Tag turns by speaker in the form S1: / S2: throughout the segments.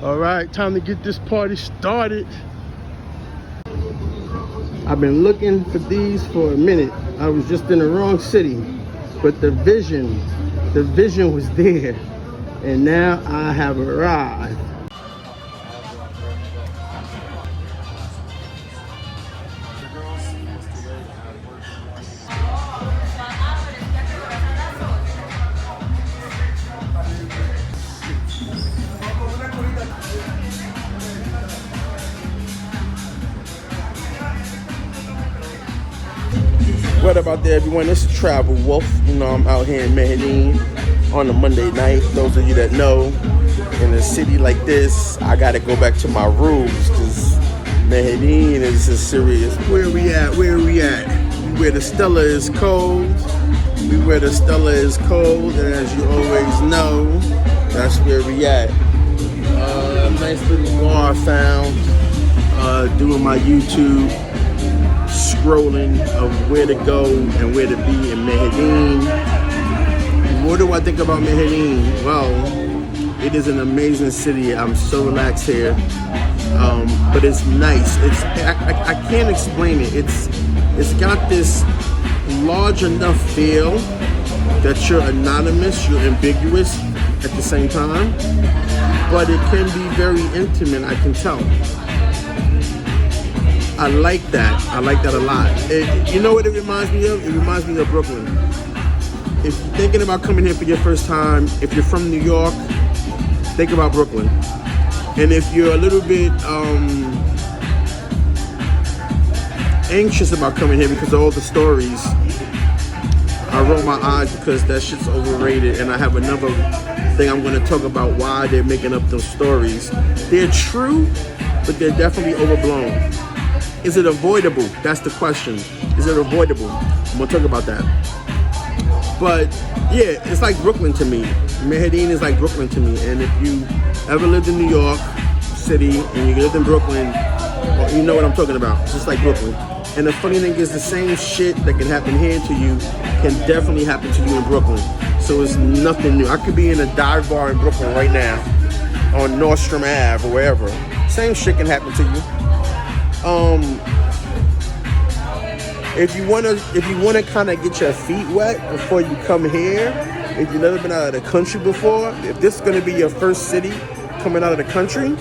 S1: All right, time to get this party started. I've been looking for these for a minute. I was just in the wrong city, but the vision was there. And now I have arrived. What about there, everyone? This is Travel Wolf. You know, I'm out here in Medellin on a Monday night. Those of you that know, in a city like this, I gotta go back to my roots because Medellin is a serious. Where we at? Where we at? Where the Stella is cold. We where the Stella is cold, and as you always know, that's where we at. Nice little bar I found. Doing my YouTube scrolling of where to go and where to be in Medellin. What do I think about Medellin? Well, it is an amazing city. I'm so relaxed here, but it's nice. I can't explain it. It's got this large enough feel that you're anonymous, you're ambiguous at the same time, but it can be very intimate. I can tell. I like that. I like that a lot. You know what it reminds me of? It reminds me of Brooklyn. If you're thinking about coming here for your first time, if you're from New York, think about Brooklyn. And if you're a little bit anxious about coming here because of all the stories, I roll my eyes because that shit's overrated. And I have another thing I'm going to talk about why they're making up those stories. They're true, but they're definitely overblown. Is it avoidable? That's the question. Is it avoidable? I'm gonna talk about that. But yeah, it's like Brooklyn to me. Medellin is like Brooklyn to me. And if you ever lived in New York City and you lived in Brooklyn, well, you know what I'm talking about. It's just like Brooklyn. And the funny thing is, the same shit that can happen here to you can definitely happen to you in Brooklyn. So it's nothing new. I could be in a dive bar in Brooklyn right now on Nordstrom Ave or wherever. Same shit can happen to you. If you wanna kind of get your feet wet before you come here, if you've never been out of the country before, if this is gonna be your first city coming out of the country,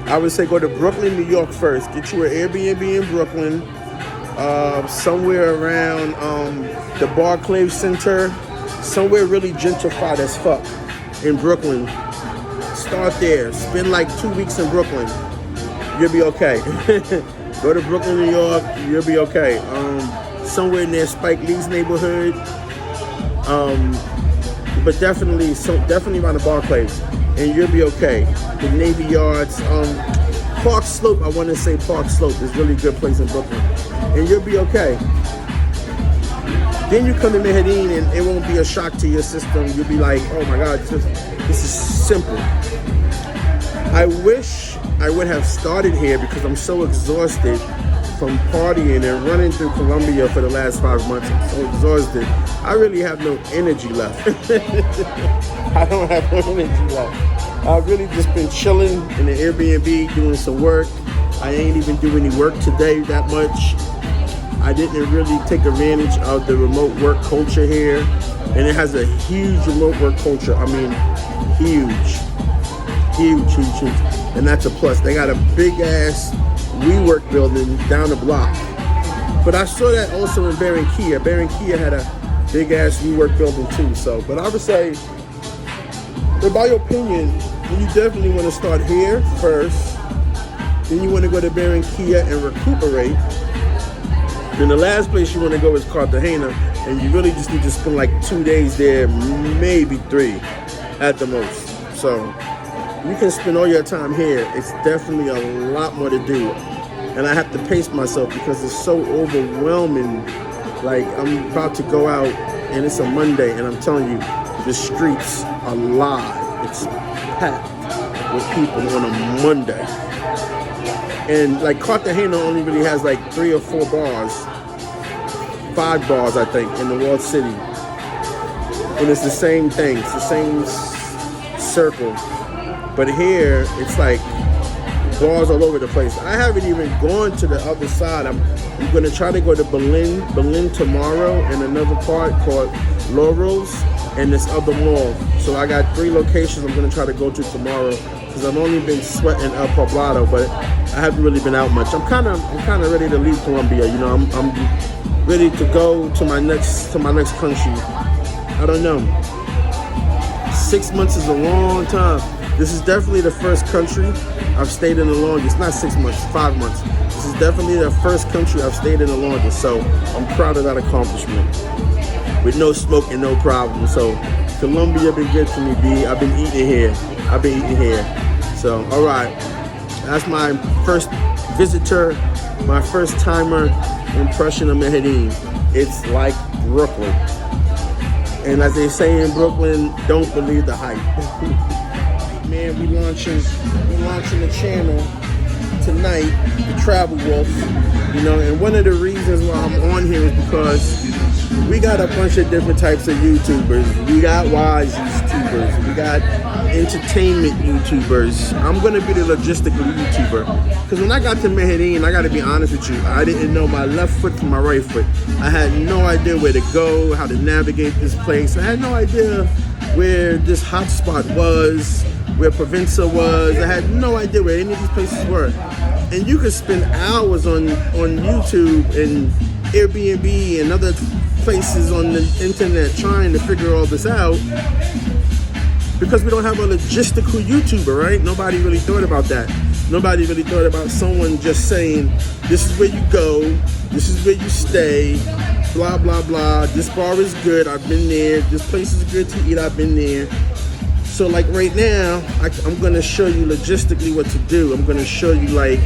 S1: I would say go to Brooklyn, New York first. Get you an Airbnb in Brooklyn, somewhere around the Barclays Center, somewhere really gentrified as fuck in Brooklyn. Start there. Spend like 2 weeks in Brooklyn. You'll be okay. Go to Brooklyn, New York, you'll be okay. Somewhere near Spike Lee's neighborhood. But definitely around the Barclays, and you'll be okay. The Navy Yards, Park Slope, I want to say Park Slope is a really good place in Brooklyn. And you'll be okay. Then you come to Medellin and it won't be a shock to your system. You'll be like, oh my God, this is simple. I wish I would have started here because I'm so exhausted from partying and running through Colombia for the last 5 months. I'm so exhausted. I really have no energy left. I don't have no energy left. I've really just been chilling in the Airbnb, doing some work. I ain't even do any work today that much. I didn't really take advantage of the remote work culture here. And it has a huge remote work culture. I mean, huge. And that's a plus. They got a big ass WeWork building down the block. But I saw that also in Barranquilla. Barranquilla had a big ass WeWork building too. So, but I would say, in my opinion, you definitely want to start here first. Then you want to go to Barranquilla and recuperate. Then the last place you want to go is Cartagena, and you really just need to spend like 2 days there, maybe 3 at the most. So you can spend all your time here. It's definitely a lot more to do. And I have to pace myself because it's so overwhelming. Like, I'm about to go out and it's a Monday, and I'm telling you, the streets are live. It's packed with people on a Monday. And like Cartagena only really has like 3 or 4 bars, 5 bars, I think, in the walled city. And it's the same thing. It's the same circle. But here, it's like bars all over the place. I haven't even gone to the other side. I'm gonna try to go to Berlin tomorrow, and another part called Laurels, and this other mall. So I got 3 locations I'm gonna try to go to tomorrow, because I've only been sweating El Poblado, but I haven't really been out much. I'm kind of ready to leave Colombia. You know, I'm ready to go to my next country. I don't know. 6 months is a long time. This is definitely the first country I've stayed in the longest. Not 6 months, 5 months. This is definitely the first country I've stayed in the longest. So I'm proud of that accomplishment. With no smoke and no problem. So Colombia been good to me, B. I've been eating here. So, all right. That's my first visitor, my first timer impression of Medellin. It's like Brooklyn. And as they say in Brooklyn, don't believe the hype. Man, we launching the channel tonight, the Travel Wolf. You know, and one of the reasons why I'm on here is because we got a bunch of different types of YouTubers. We got wise YouTubers. We got entertainment YouTubers. I'm gonna be the logistical YouTuber. Because when I got to Medellin, I gotta be honest with you, I didn't know my left foot from my right foot. I had no idea where to go, how to navigate this place. I had no idea where this hotspot was, where Provenza was. I had no idea where any of these places were. And you could spend hours on YouTube and Airbnb and other places on the internet trying to figure all this out, because we don't have a logistical YouTuber, right? Nobody really thought about that. Nobody really thought about someone just saying, this is where you go, this is where you stay, blah, blah, blah. This bar is good, I've been there. This place is good to eat, I've been there. So like right now, I'm gonna show you logistically what to do. I'm gonna show you, like,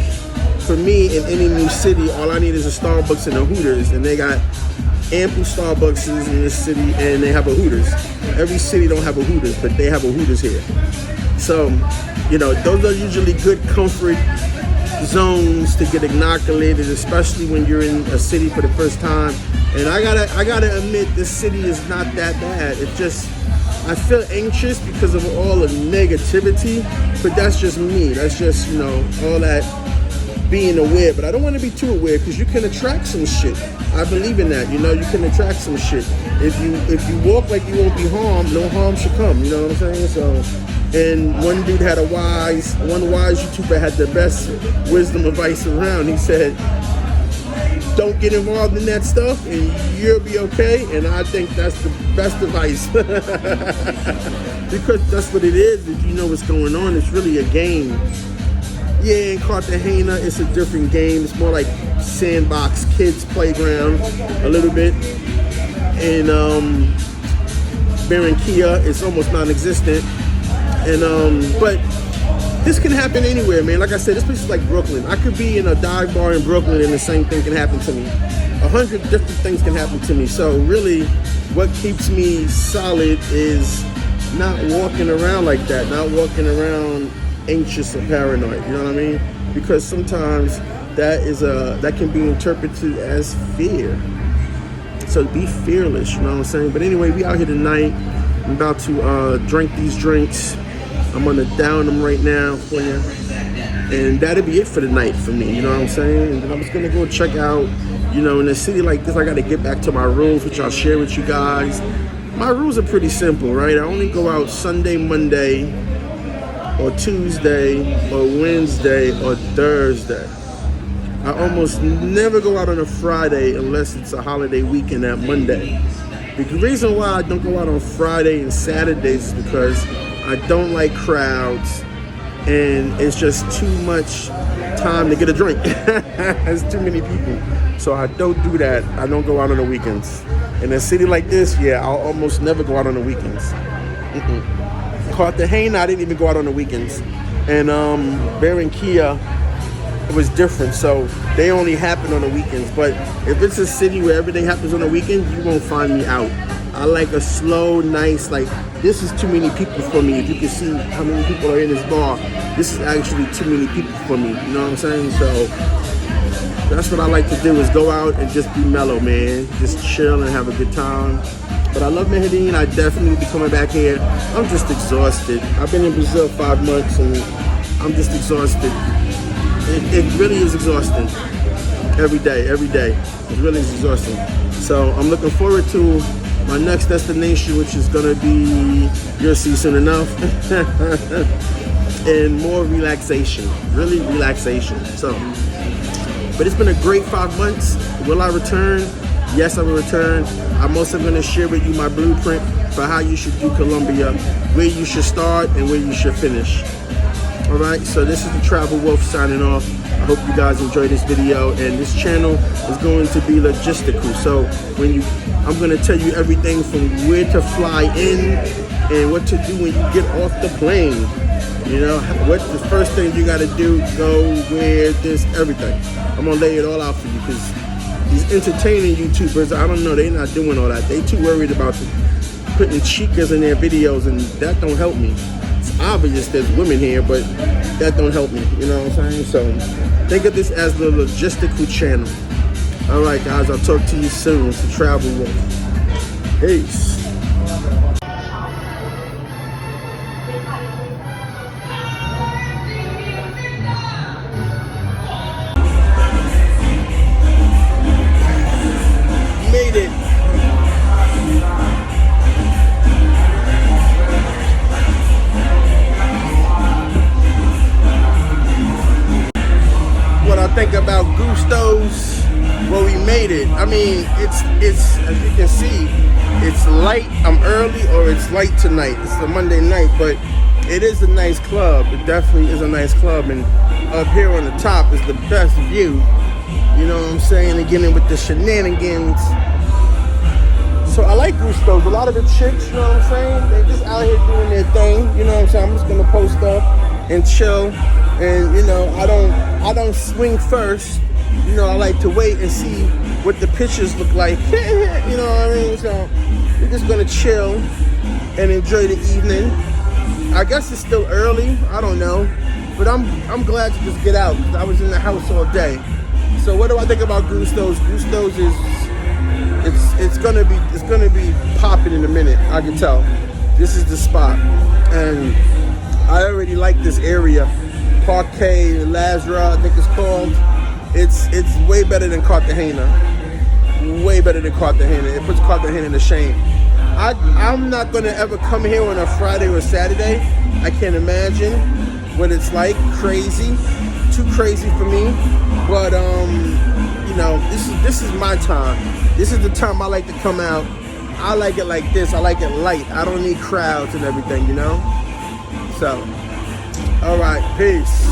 S1: for me, in any new city, all I need is a Starbucks and a Hooters, and they got ample Starbucks in this city, and they have a Hooters. Every city don't have a Hooters, but they have a Hooters here. So, you know, those are usually good comfort zones to get inoculated, especially when you're in a city for the first time. And I gotta admit, this city is not that bad. It just, I feel anxious because of all the negativity, but that's just me. That's just, you know, all that being aware. But I don't want to be too aware, because you can attract some shit. I believe in that. You know, you can attract some shit. If you walk like you won't be harmed, no harm should come. You know what I'm saying? So, and one dude had one wise YouTuber had the best wisdom advice around. He said, don't get involved in that stuff and you'll be okay. And I think that's the best advice. Because that's what it is. If you know what's going on, it's really a game. Yeah, in Cartagena, it's a different game. It's more like sandbox, kids playground, a little bit. In Barranquilla, it's almost non-existent. And but this can happen anywhere, man. Like I said, this place is like Brooklyn. I could be in a dive bar in Brooklyn and the same thing can happen to me. 100 different things can happen to me. So really, what keeps me solid is not walking around like that, not walking around anxious or paranoid, you know what I mean? Because sometimes that can be interpreted as fear. So be fearless, you know what I'm saying? But anyway, we out here tonight. I'm about to drink these drinks. I'm gonna down them right now for you. And that'll be it for the night for me, you know what I'm saying? And then I'm just gonna go check out, you know, in a city like this, I gotta get back to my rules, which I'll share with you guys. My rules are pretty simple, right? I only go out Sunday, Monday, or Tuesday, or Wednesday, or Thursday. I almost never go out on a Friday unless it's a holiday weekend at Monday. The reason why I don't go out on Friday and Saturdays is because I don't like crowds, and it's just too much time to get a drink. There's too many people. So I don't do that. I don't go out on the weekends. In a city like this, yeah, I'll almost never go out on the weekends. Cartagena, I didn't even go out on the weekends. And Barranquilla, it was different. So they only happen on the weekends. But if it's a city where everything happens on the weekend, you won't find me out. I like a slow, nice, like, this is too many people for me. If you can see how many people are in this bar, this is actually too many people for me. You know what I'm saying? So that's what I like to do, is go out and just be mellow, man. Just chill and have a good time. But I love Medellin. I definitely will be coming back here. I'm just exhausted. I've been in Brazil 5 months and I'm just exhausted. It really is exhausting. Every day. It really is exhausting. So I'm looking forward to my next destination, which is gonna be, you'll see soon enough, and more relaxation, really relaxation. So, but it's been a great 5 months. Will I return? Yes, I will return. I'm also gonna share with you my blueprint for how you should do Colombia, where you should start and where you should finish. All right, so this is the Travel Wolf signing off. I hope you guys enjoyed this video, and this channel is going to be logistical. So I'm going to tell you everything from where to fly in and what to do when you get off the plane. You know, what the first thing you got to do, go, where, this, everything. I'm going to lay it all out for you because these entertaining YouTubers, I don't know, they're not doing all that. They too worried about putting chicas in their videos, and that don't help me. It's obvious there's women here, but that don't help me, you know what I'm saying? So think of this as the logistical channel. All right, guys, I'll talk to you soon. It's the Travel Wolf. Peace. Made it. What I think about Gusto's, well, we made it. I mean, it's as you can see, it's light. I'm early, or it's light tonight. It's a Monday night, but it is a nice club. It definitely is a nice club, and up here on the top is the best view. You know what I'm saying? And getting with the shenanigans. So I like Gusto's. A lot of the chicks, you know what I'm saying? They just out here doing their thing. You know what I'm saying? I'm just gonna post up and chill. And you know, I don't swing first. You know, I like to wait and see what the pictures look like. You know what I mean? So we're just gonna chill and enjoy the evening. I guess it's still early. I don't know, but I'm glad to just get out because I was in the house all day. So what do I think about Gusto's? Gusto's is it's gonna be popping in a minute. I can tell. This is the spot, and I already like this area. Parque Lazara, I think it's called. It's way better than Cartagena. Way better than Cartagena. It puts Cartagena to shame. I'm not gonna ever come here on a Friday or Saturday. I can't imagine what it's like. Crazy, too crazy for me. But you know, this is my time. This is the time I like to come out. I like it like this. I like it light. I don't need crowds and everything, you know. So. All right, peace.